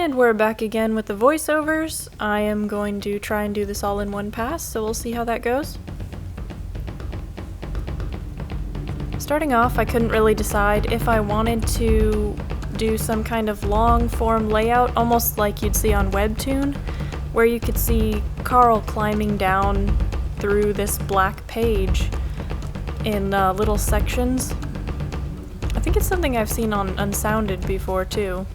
And we're back again with the voiceovers. I am going to try and do this all in one pass, so we'll see how that goes. Starting off, I couldn't really decide if I wanted to do some kind of long form layout, almost like you'd see on Webtoon, where you could see Carl climbing down through this black page in little sections. I think it's something I've seen on Unsounded before too.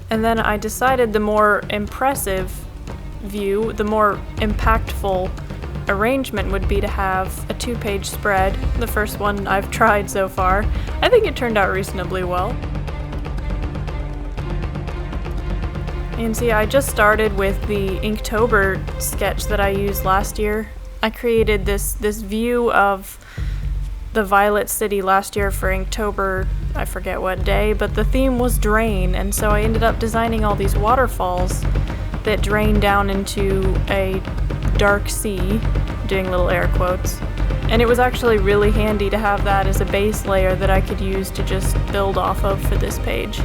And then I decided the more impressive view, the more impactful arrangement would be to have a 2-page spread, the first one I've tried so far. I think it turned out reasonably well. And see, I just started with the Inktober sketch that I used last year. I created this view of the Violet City last year for Inktober, I forget what day, but the theme was drain, and so I ended up designing all these waterfalls that drain down into a dark sea, doing little air quotes. And it was actually really handy to have that as a base layer that I could use to just build off of for this page.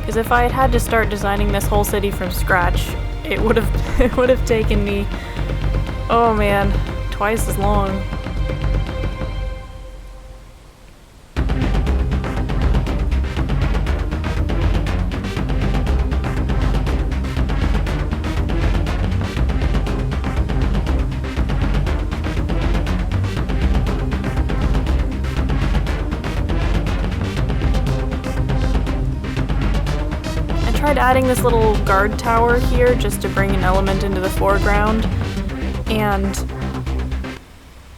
Because if I had to start designing this whole city from scratch, it would have taken me, oh man, twice as long. I tried adding this little guard tower here just to bring an element into the foreground, and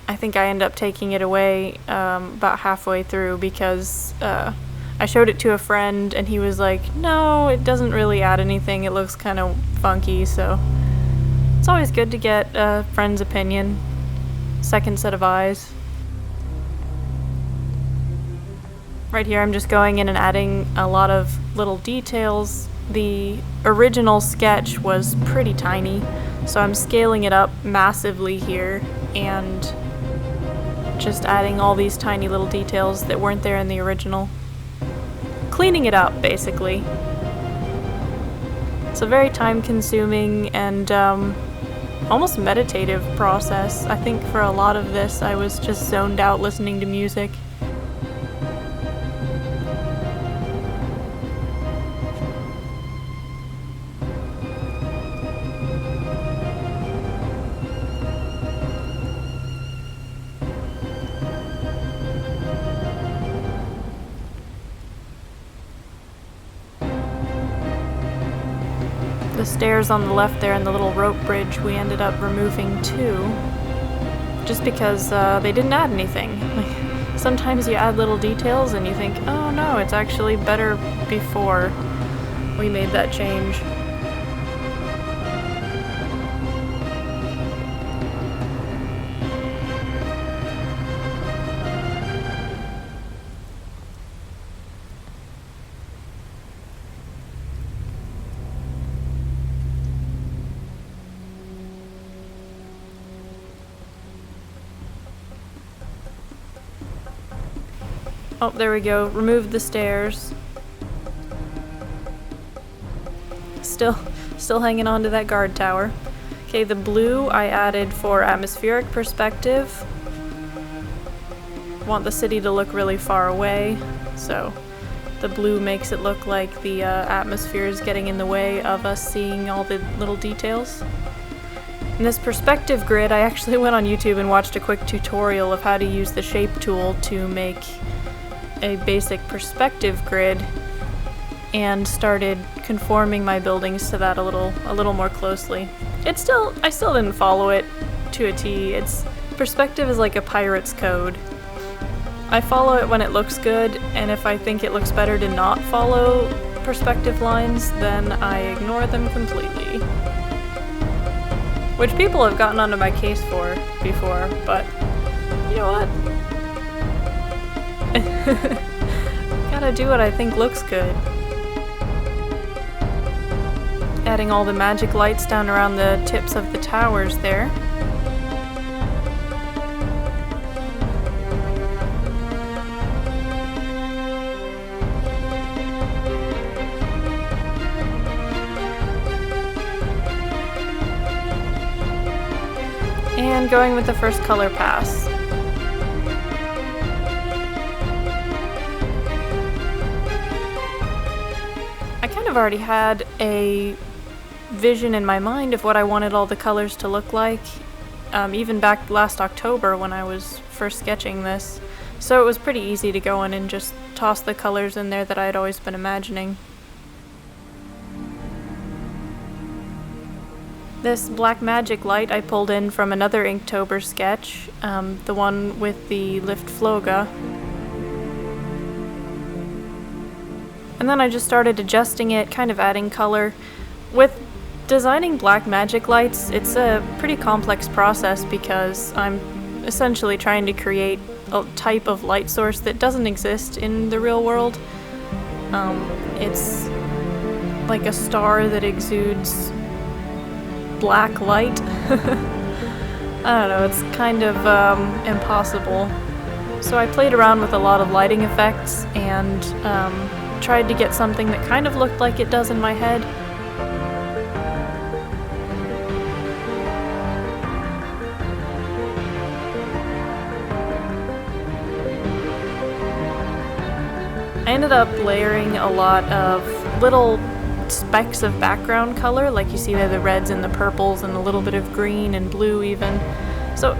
I think I ended up taking it away about halfway through because I showed it to a friend and he was like, no, it doesn't really add anything, it looks kind of funky, so it's always good to get a friend's opinion, second set of eyes. Right here I'm just going in and adding a lot of little details. The original sketch was pretty tiny, so I'm scaling it up massively here and just adding all these tiny little details that weren't there in the original. Cleaning it up, basically. It's a very time-consuming and almost meditative process. I think for a lot of this I was just zoned out listening to music. The stairs on the left there and the little rope bridge we ended up removing too, just because they didn't add anything. Sometimes you add little details and you think, oh no, it's actually better before we made that change. Oh, there we go. Remove the stairs. Still hanging on to that guard tower. Okay, the blue I added for atmospheric perspective. Want the city to look really far away, so the blue makes it look like the atmosphere is getting in the way of us seeing all the little details. In this perspective grid, I actually went on YouTube and watched a quick tutorial of how to use the shape tool to make a basic perspective grid and started conforming my buildings to that a little more closely. I still didn't follow it to a T. Perspective is like a pirate's code. I follow it when it looks good, and if I think it looks better to not follow perspective lines, then I ignore them completely. Which people have gotten onto my case for before, but you know what? Gotta do what I think looks good. Adding all the magic lights down around the tips of the towers there. and going with the first color pass. I kind of already had a vision in my mind of what I wanted all the colors to look like, even back last October when I was first sketching this, so it was pretty easy to go in and just toss the colors in there that I had always been imagining. This black magic light I pulled in from another Inktober sketch, the one with the Lift Floga. And then I just started adjusting it, kind of adding color. With designing black magic lights, it's a pretty complex process because I'm essentially trying to create a type of light source that doesn't exist in the real world. It's like a star that exudes black light. I don't know, it's kind of impossible. So I played around with a lot of lighting effects and tried to get something that kind of looked like it does in my head. I ended up layering a lot of little specks of background color, like you see there, the reds and the purples and a little bit of green and blue even. So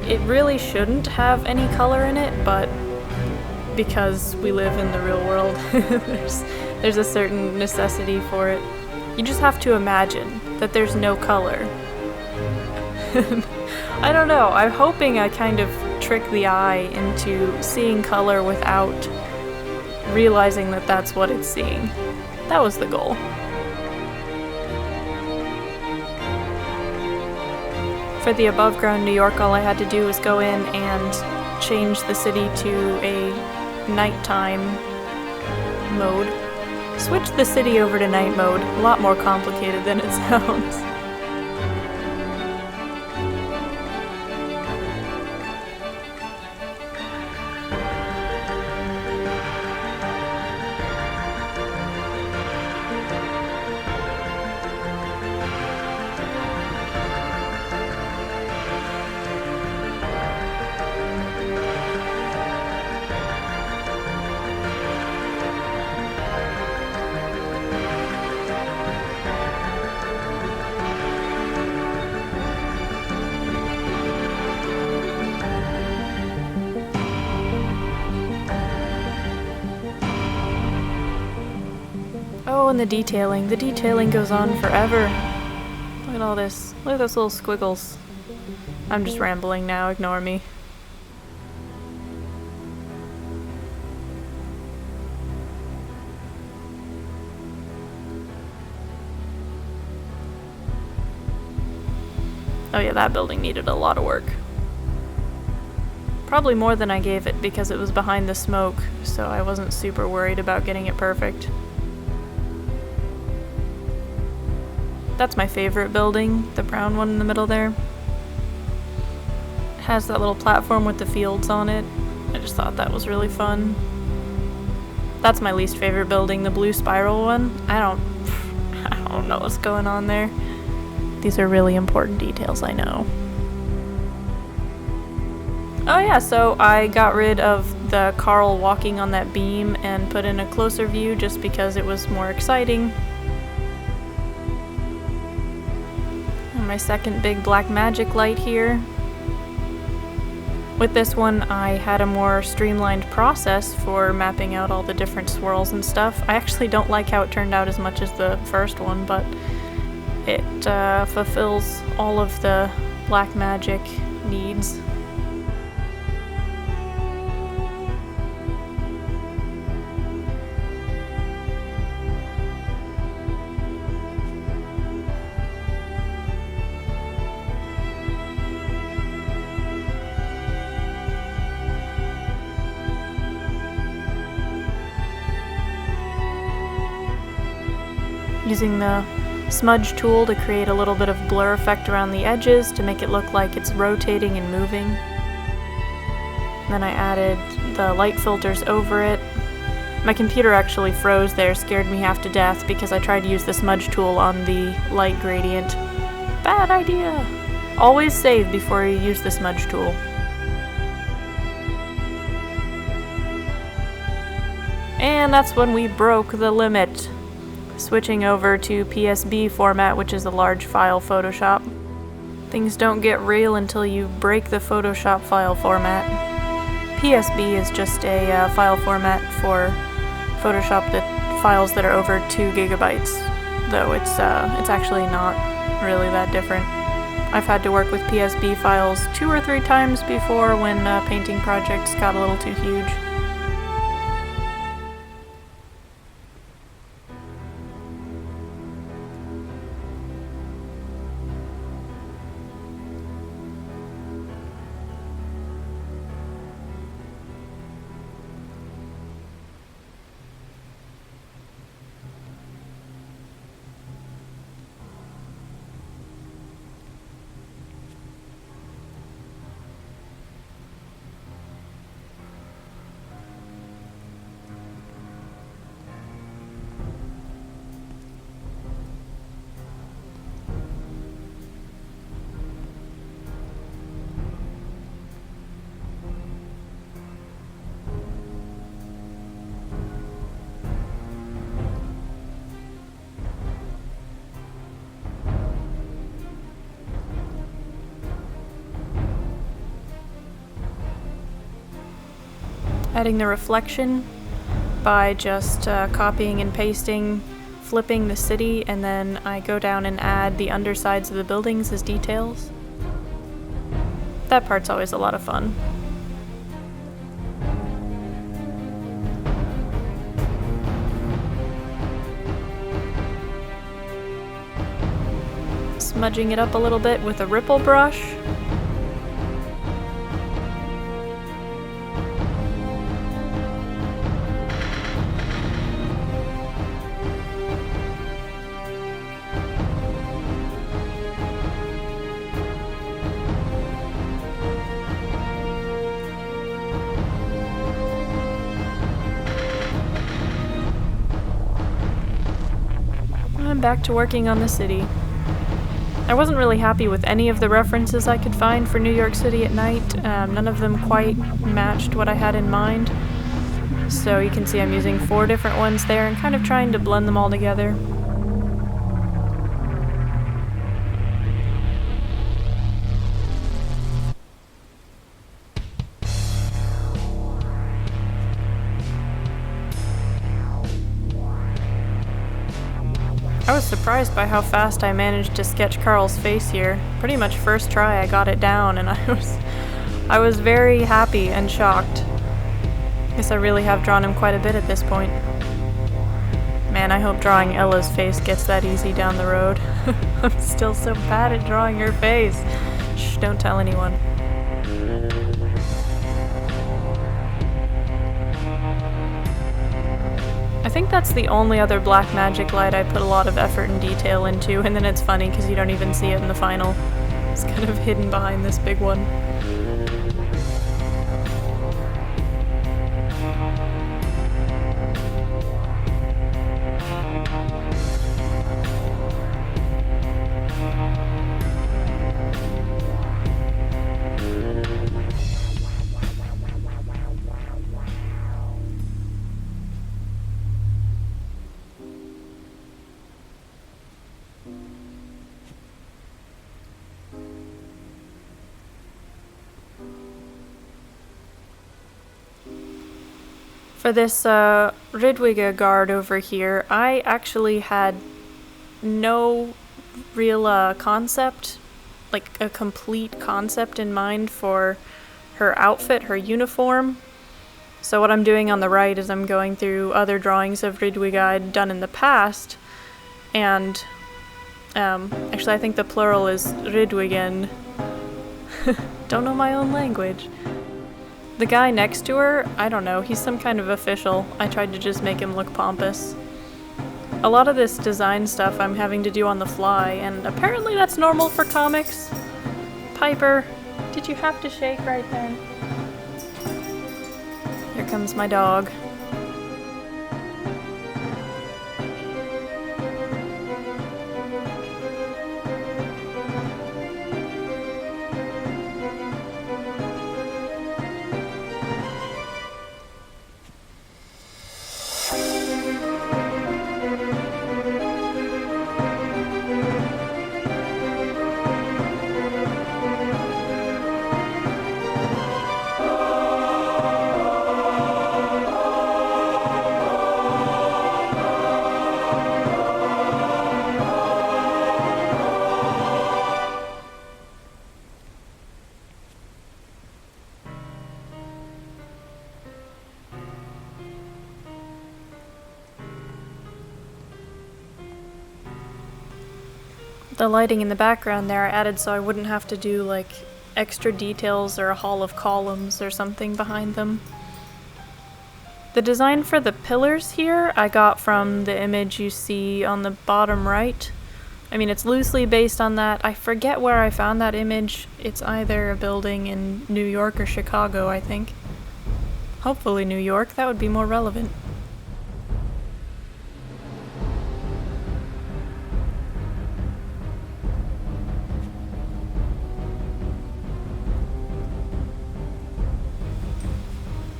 it really shouldn't have any color in it, but because we live in the real world, there's a certain necessity for it. You just have to imagine that there's no color. I don't know, I'm hoping I kind of trick the eye into seeing color without realizing that that's what it's seeing. That was the goal. For the above ground New York, all I had to do was go in and change the city to a nighttime mode. Switch the city over to night mode. A lot more complicated than it sounds. Oh, and the detailing. The detailing goes on forever. Look at all this. Look at those little squiggles. I'm just rambling now, ignore me. Oh yeah, that building needed a lot of work. Probably more than I gave it because it was behind the smoke, so I wasn't super worried about getting it perfect. That's my favorite building, the brown one in the middle there. It has that little platform with the fields on it. I just thought that was really fun. That's my least favorite building, the blue spiral one. I don't know what's going on there. These are really important details, I know. Oh yeah, so I got rid of the Carl walking on that beam and put in a closer view just because it was more exciting. And my second big black magic light here. With this one, I had a more streamlined process for mapping out all the different swirls and stuff. I actually don't like how it turned out as much as the first one, but it fulfills all of the black magic needs. Using the smudge tool to create a little bit of blur effect around the edges to make it look like it's rotating and moving. Then I added the light filters over it. My computer actually froze there, scared me half to death because I tried to use the smudge tool on the light gradient. Bad idea! Always save before you use the smudge tool. And that's when we broke the limit, switching over to PSB format, which is a large file Photoshop. Things don't get real until you break the Photoshop file format. PSB is just a file format for Photoshop that files that are over 2 gigabytes, though it's actually not really that different. I've had to work with PSB files 2 or 3 times before when painting projects got a little too huge. Adding the reflection by just copying and pasting, flipping the city, and then I go down and add the undersides of the buildings as details. That part's always a lot of fun. Smudging it up a little bit with a ripple brush. I'm back to working on the city. I wasn't really happy with any of the references I could find for New York City at night. None of them quite matched what I had in mind. So you can see I'm using 4 different ones there and kind of trying to blend them all together. I was surprised by how fast I managed to sketch Carl's face here. Pretty much first try I got it down, and I was very happy and shocked. Guess I really have drawn him quite a bit at this point. Man, I hope drawing Ella's face gets that easy down the road. I'm still so bad at drawing her face. Shh, don't tell anyone. I think that's the only other black magic light I put a lot of effort and detail into, and then it's funny because you don't even see it in the final. It's kind of hidden behind this big one. For this Ridwiga guard over here, I actually had no real concept, like a complete concept in mind for her outfit, her uniform. So what I'm doing on the right is I'm going through other drawings of Ridwiga I'd done in the past, and actually I think the plural is Ridwigen. Don't know my own language. The guy next to her, I don't know, he's some kind of official. I tried to just make him look pompous. A lot of this design stuff I'm having to do on the fly, and apparently that's normal for comics. Piper, did you have to shake right then? Here comes my dog. the lighting in the background there I added so I wouldn't have to do like extra details or a hall of columns or something behind them. The design for the pillars here I got from the image you see on the bottom right. I mean, it's loosely based on that. I forget where I found that image. It's either a building in New York or Chicago, I think. Hopefully New York, that would be more relevant.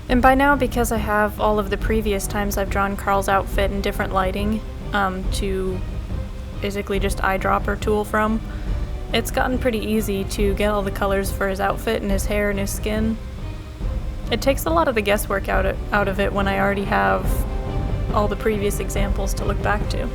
And by now, because I have all of the previous times I've drawn Carl's outfit in different lighting to basically just eyedropper tool from, it's gotten pretty easy to get all the colors for his outfit and his hair and his skin. It takes a lot of the guesswork out of it when I already have all the previous examples to look back to.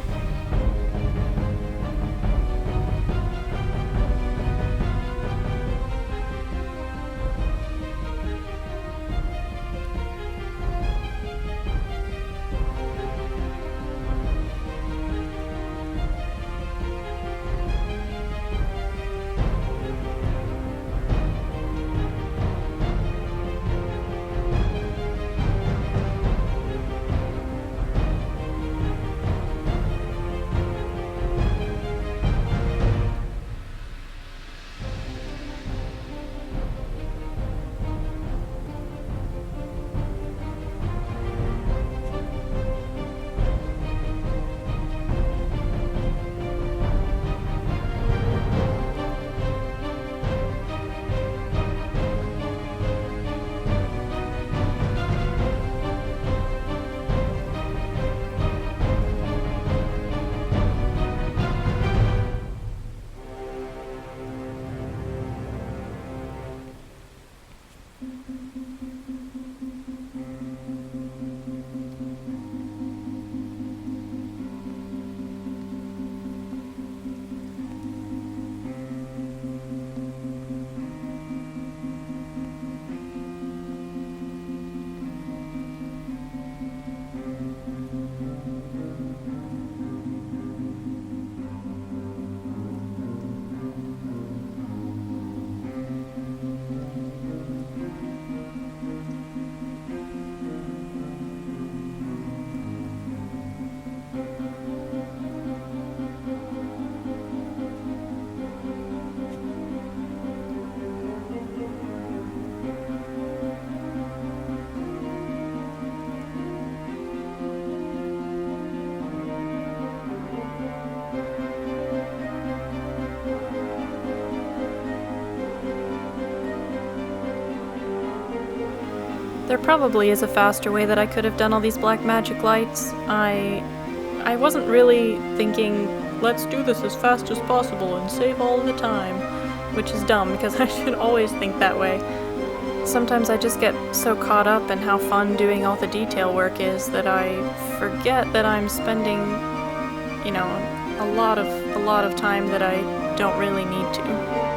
There probably is a faster way that I could have done all these black magic lights. I wasn't really thinking, let's do this as fast as possible and save all the time, which is dumb because I should always think that way. Sometimes I just get so caught up in how fun doing all the detail work is that I forget that I'm spending, you know, a lot of time that I don't really need to.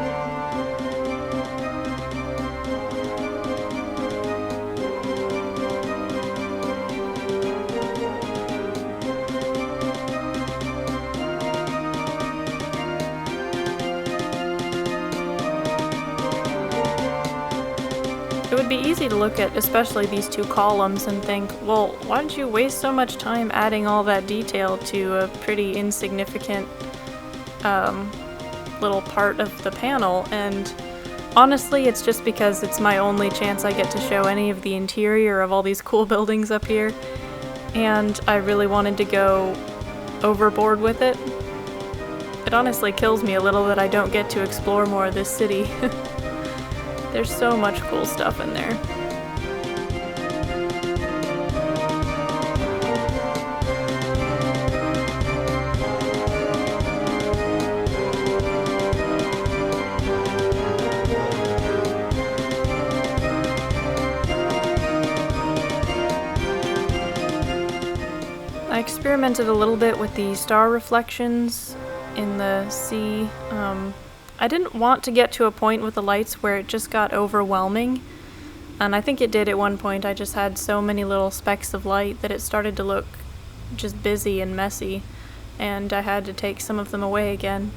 It would be easy to look at especially these two columns and think, well, why did you waste so much time adding all that detail to a pretty insignificant little part of the panel? And honestly, it's just because it's my only chance I get to show any of the interior of all these cool buildings up here, and I really wanted to go overboard with it. It honestly kills me a little that I don't get to explore more of this city. There's so much cool stuff in there. I experimented a little bit with the star reflections in the sea. I didn't want to get to a point with the lights where it just got overwhelming, and I think it did at one point. I just had so many little specks of light that it started to look just busy and messy, and I had to take some of them away again.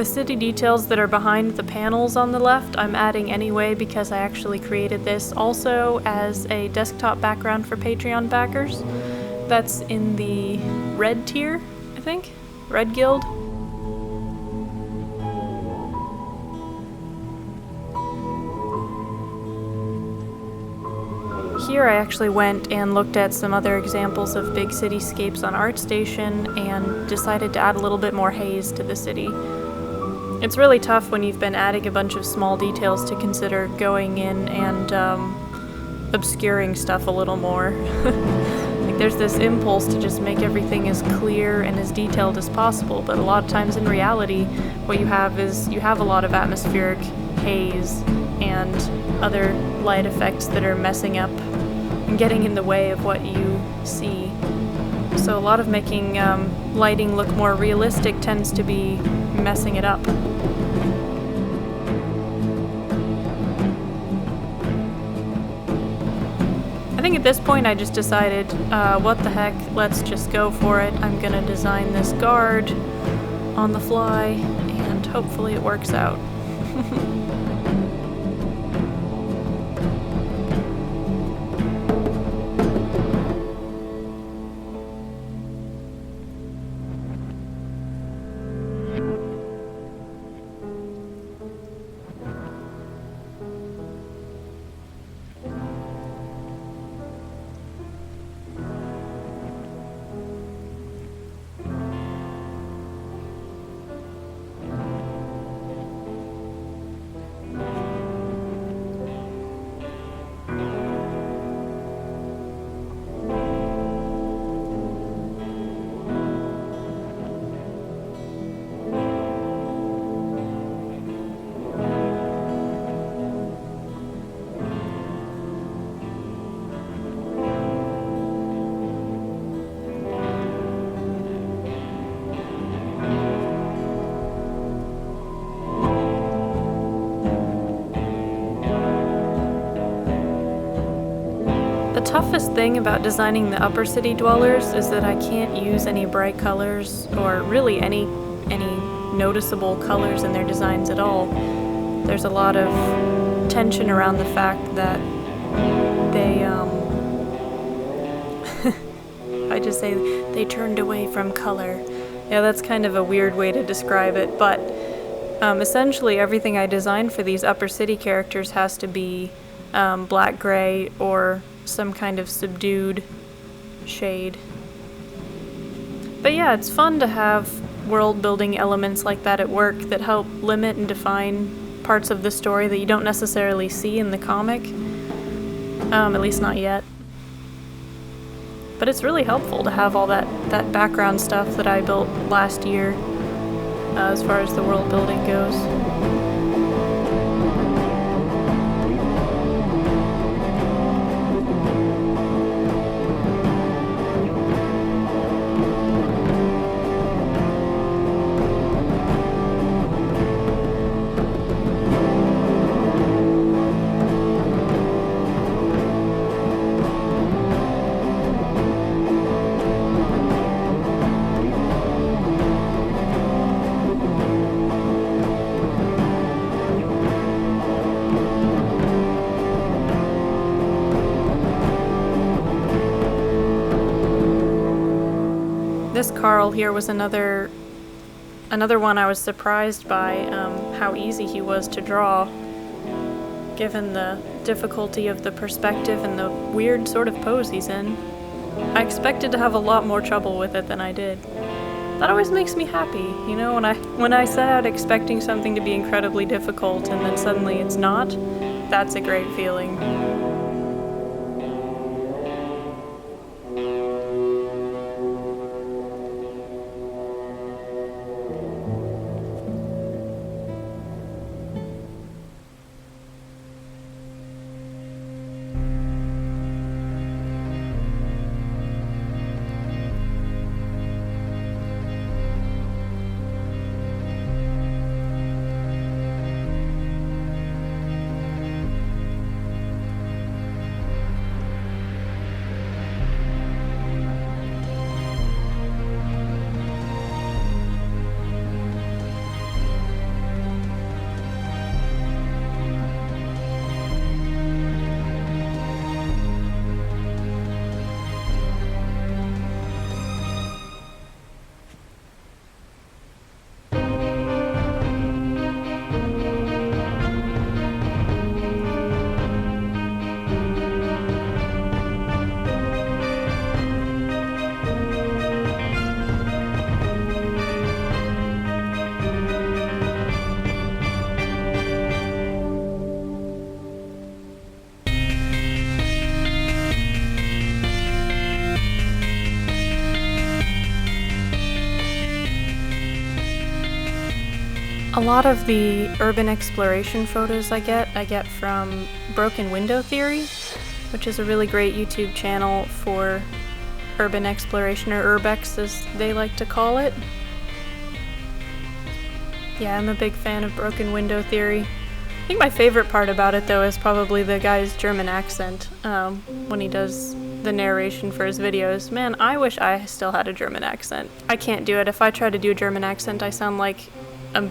The city details that are behind the panels on the left, I'm adding anyway because I actually created this also as a desktop background for Patreon backers. That's in the red tier, I think? Red Guild. Here I actually went and looked at some other examples of big cityscapes on ArtStation and decided to add a little bit more haze to the city. It's really tough when you've been adding a bunch of small details to consider going in and obscuring stuff a little more. Like there's this impulse to just make everything as clear and as detailed as possible, but a lot of times in reality what you have is you have a lot of atmospheric haze and other light effects that are messing up and getting in the way of what you see. So a lot of making lighting look more realistic tends to be messing it up. I think at this point I just decided, what the heck, let's just go for it. I'm gonna design this guard on the fly and hopefully it works out. The toughest thing about designing the upper city dwellers is that I can't use any bright colors or really any noticeable colors in their designs at all. There's a lot of tension around the fact that they I just say they turned away from color. Yeah, that's kind of a weird way to describe it, but essentially everything I designed for these upper city characters has to be black-gray or some kind of subdued shade. But yeah, it's fun to have world-building elements like that at work that help limit and define parts of the story that you don't necessarily see in the comic. At least not yet. But it's really helpful to have all that background stuff that I built last year as far as the world building goes. This Carl here was another one I was surprised by how easy he was to draw, given the difficulty of the perspective and the weird sort of pose he's in. I expected to have a lot more trouble with it than I did. That always makes me happy, you know, when I set out expecting something to be incredibly difficult and then suddenly it's not, that's a great feeling. A lot of the urban exploration photos I get from Broken Window Theory, which is a really great YouTube channel for urban exploration, or urbex as they like to call it. Yeah, I'm a big fan of Broken Window Theory. I think my favorite part about it though is probably the guy's German accent when he does the narration for his videos. Man, I wish I still had a German accent. I can't do it. If I try to do a German accent, I sound like a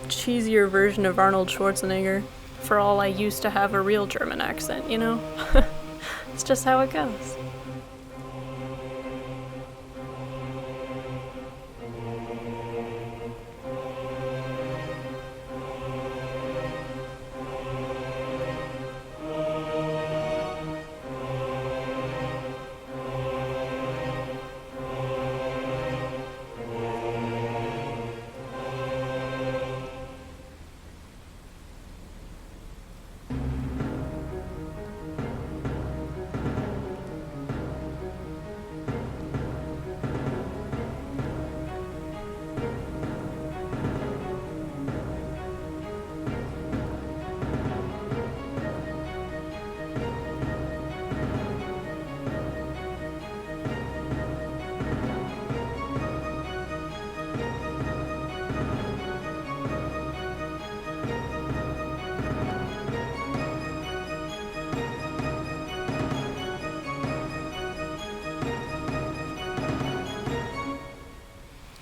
cheesier version of Arnold Schwarzenegger, for all I used to have a real German accent, you know? It's just how it goes.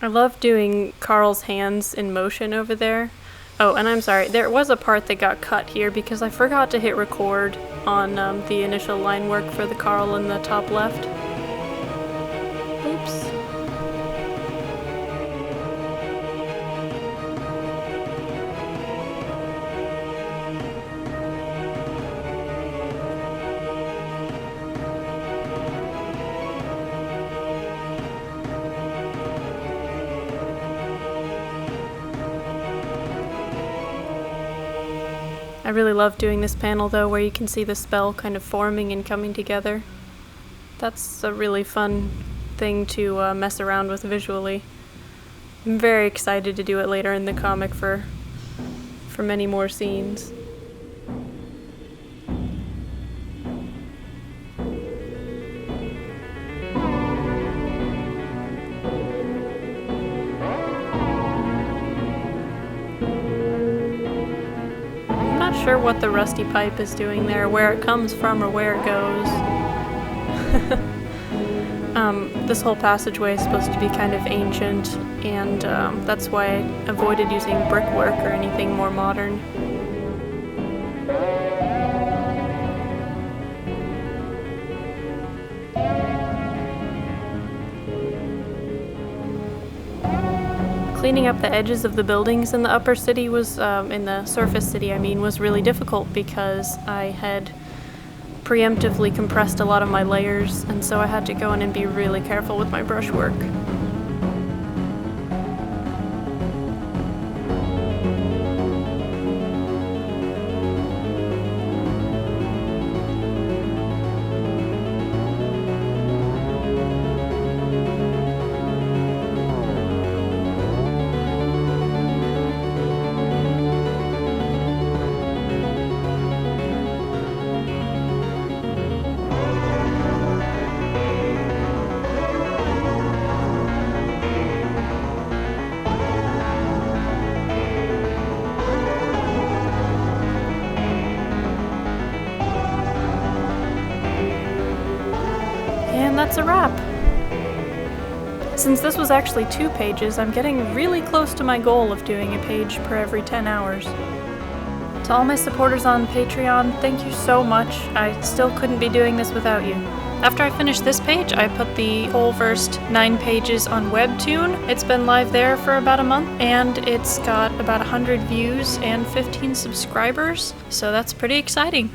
I love doing Carl's hands in motion over there. Oh, and I'm sorry, there was a part that got cut here because I forgot to hit record on the initial line work for the Carl in the top left. Oops. I really love doing this panel though, where you can see the spell kind of forming and coming together. That's a really fun thing to mess around with visually. I'm very excited to do it later in the comic for many more scenes. Sure what the rusty pipe is doing there, where it comes from or where it goes. This whole passageway is supposed to be kind of ancient, and that's why I avoided using brickwork or anything more modern. Cleaning up the edges of the buildings in the upper city was, in the surface city I mean, was really difficult because I had preemptively compressed a lot of my layers, and so I had to go in and be really careful with my brushwork. And that's a wrap. Since this was actually 2 pages, I'm getting really close to my goal of doing a page per every 10 hours. To all my supporters on Patreon, thank you so much. I still couldn't be doing this without you. After I finished this page, I put the whole first 9 pages on Webtoon. It's been live there for about a month, and it's got about 100 views and 15 subscribers, so that's pretty exciting.